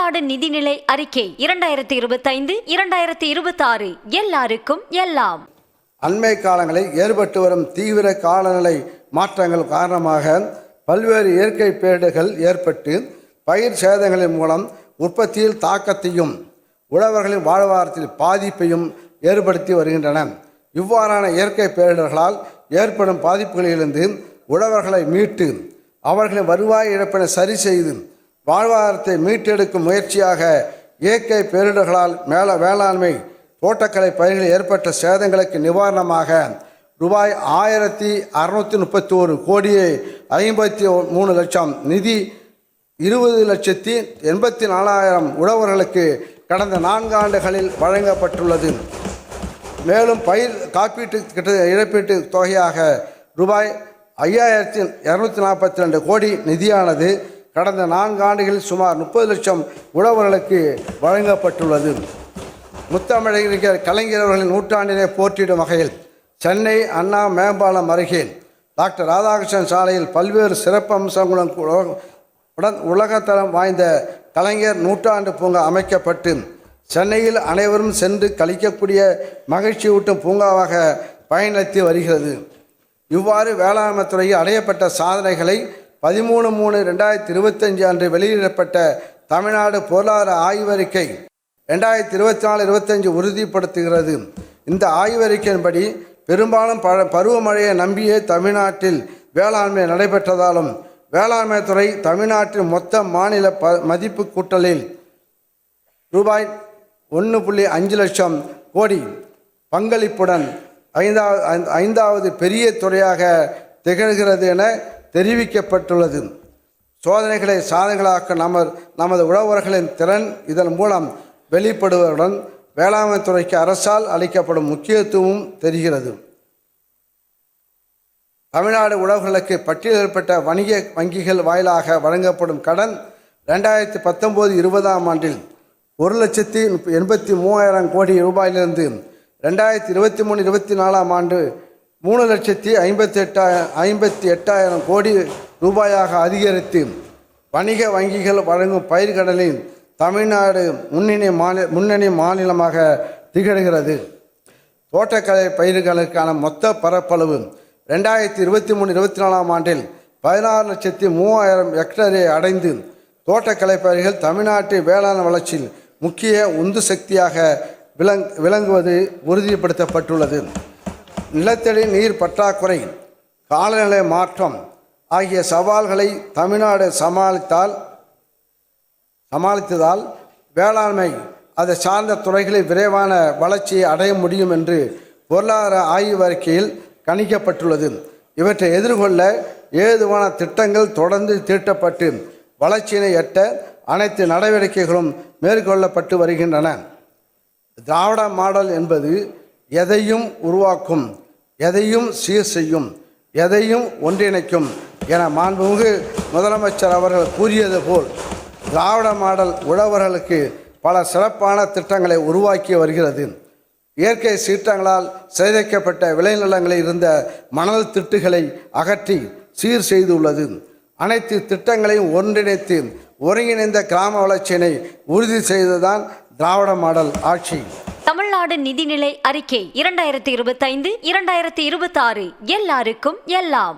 தமிழ்நாடு நிதிநிலை அறிக்கை 2025-2026 எல்லாருக்கும் எல்லாம். அண்மை காலங்களில் ஏற்பட்டு வரும் தீவிர காலநிலை மாற்றங்கள் காரணமாக பல்வேறு இயற்கை பேரிடர்கள் ஏற்பட்டு பயிர் சேதங்களின் மூலம் உற்பத்தியில் தாக்கத்தையும் உழவர்களின் வாழ்வாதாரத்தில் பாதிப்பையும் ஏற்படுத்தி வருகின்றன. இவ்வாறான இயற்கை பேரிடர்களால் ஏற்படும் பாதிப்புகளிலிருந்து உழவர்களை மீட்டு அவர்களின் வருவாய் இழப்பினை சரி செய்து வாழ்வாதாரத்தை மீட்டெடுக்கும் முயற்சியாக இயற்கை பேரிடர்களால் வேளாண்மை தோட்டக்கலை பயிர்களில் ஏற்பட்ட சேதங்களுக்கு நிவாரணமாக ரூபாய் 1631 கோடியே 53 லட்சம் நிதி 20,84,000 உழவர்களுக்கு கடந்த 4 ஆண்டுகளில் வழங்கப்பட்டுள்ளது. மேலும் பயிர் காப்பீட்டு இழப்பீட்டு தொகையாக ரூபாய் 5,242 கோடி நிதியானது கடந்த 4 ஆண்டுகளில் சுமார் 30 லட்சம் உழவர்களுக்கு வழங்கப்பட்டுள்ளது. முத்தமிழறிஞர் கலைஞர் அவர்களின் நூற்றாண்டினை போற்றிடும் வகையில் சென்னை அண்ணா மேம்பாலம் அருகே டாக்டர் ராதாகிருஷ்ணன் சாலையில் பல்வேறு சிறப்பு அம்சங்களுடன் உலகத்தரம் வாய்ந்த கலைஞர் நூற்றாண்டு பூங்கா அமைக்கப்பட்டு சென்னையில் அனைவரும் சென்று கழிக்கக்கூடிய மகிழ்ச்சியூட்டும் பூங்காவாக பயணித்து வருகிறது. இவ்வாறு வேளாண்மை துறையில் அடையப்பட்ட சாதனைகளை 13/3/2025 அன்று வெளியிடப்பட்ட தமிழ்நாடு பொருளாதார ஆய்வறிக்கை 2024-25 உறுதிப்படுத்துகிறது. இந்த ஆய்வறிக்கையின்படி பெரும்பாலும் பருவமழையை நம்பியே தமிழ்நாட்டில் வேளாண்மை நடைபெற்றதாலும் வேளாண்மை துறை தமிழ்நாட்டின் மொத்த மாநில மதிப்பு கூட்டலில் ரூபாய் 1.5 லட்சம் கோடி பங்களிப்புடன் ஐந்தாவது பெரிய துறையாக திகழ்கிறது என தெரிவிக்கப்பட்டுள்ளது. சோதனைகளை சாதனைகளாக்க நமது உழவர்களின் திறன் இதன் மூலம் வெளிப்படுவதுடன் வேளாண்மை துறைக்கு அரசால் அளிக்கப்படும் முக்கியத்துவமும் தெரிகிறது. தமிழ்நாடு உழவர்களுக்கு பட்டியலிடப்பட்ட வணிக வங்கிகள் வாயிலாக வழங்கப்படும் கடன் 2019-20 ஆண்டில் 1,83,000 கோடி ரூபாயிலிருந்து 2023-24 ஆண்டு 3,58,000 கோடி ரூபாயாக அதிகரித்து வணிக வங்கிகள் வழங்கும் பயிர்க்கடனில் தமிழ்நாடு முன்னணி மாநிலமாக திகழ்கிறது. தோட்டக்கலை பயிர்களுக்கான மொத்த பரப்பளவு 2023-24 ஆண்டில் 16,03,000 ஹெக்டரை அடைந்து தோட்டக்கலை பயிர்கள் தமிழ்நாட்டு வேளாண் வளர்ச்சியில் முக்கிய உந்து சக்தியாக விளங்குவது உறுதிப்படுத்தப்பட்டுள்ளது. நிலத்தடி நீர் பற்றாக்குறை, காலநிலை மாற்றம் ஆகிய சவால்களை தமிழ்நாடு சமாளித்ததால் வேளாண்மை அதை சார்ந்த துறைகளில் விரைவான வளர்ச்சியை அடைய முடியும் என்று பொருளாதார ஆய்வறிக்கையில் கணிக்கப்பட்டுள்ளது. இவற்றை எதிர்கொள்ள ஏதுவான திட்டங்கள் தொடர்ந்து தீட்டப்பட்டு வளர்ச்சியினை எட்ட அனைத்து நடவடிக்கைகளும் மேற்கொள்ளப்பட்டு வருகின்றன. திராவிட மாடல் என்பது எதையும் உருவாக்கும், எதையும் சீர் செய்யும், எதையும் ஒன்றிணைக்கும் என மாண்புமிகு முதலமைச்சர் அவர்கள் கூறியது போல் திராவிட மாடல் உழவர்களுக்கு பல சிறப்பான திட்டங்களை உருவாக்கி வருகிறது. இயற்கை சீற்றங்களால் சிதைக்கப்பட்ட விளைநிலங்களில் இருந்த மணல் திட்டுகளை அகற்றி சீர் செய்துள்ளது. அனைத்து திட்டங்களையும் ஒன்றிணைத்து ஒருங்கிணைந்த கிராம வளர்ச்சியினை உறுதி செய்ததுதான் திராவிட மாடல் ஆட்சி. தமிழ்நாடு நிதிநிலை அறிக்கை 2025-2026 எல்லாருக்கும் எல்லாம்.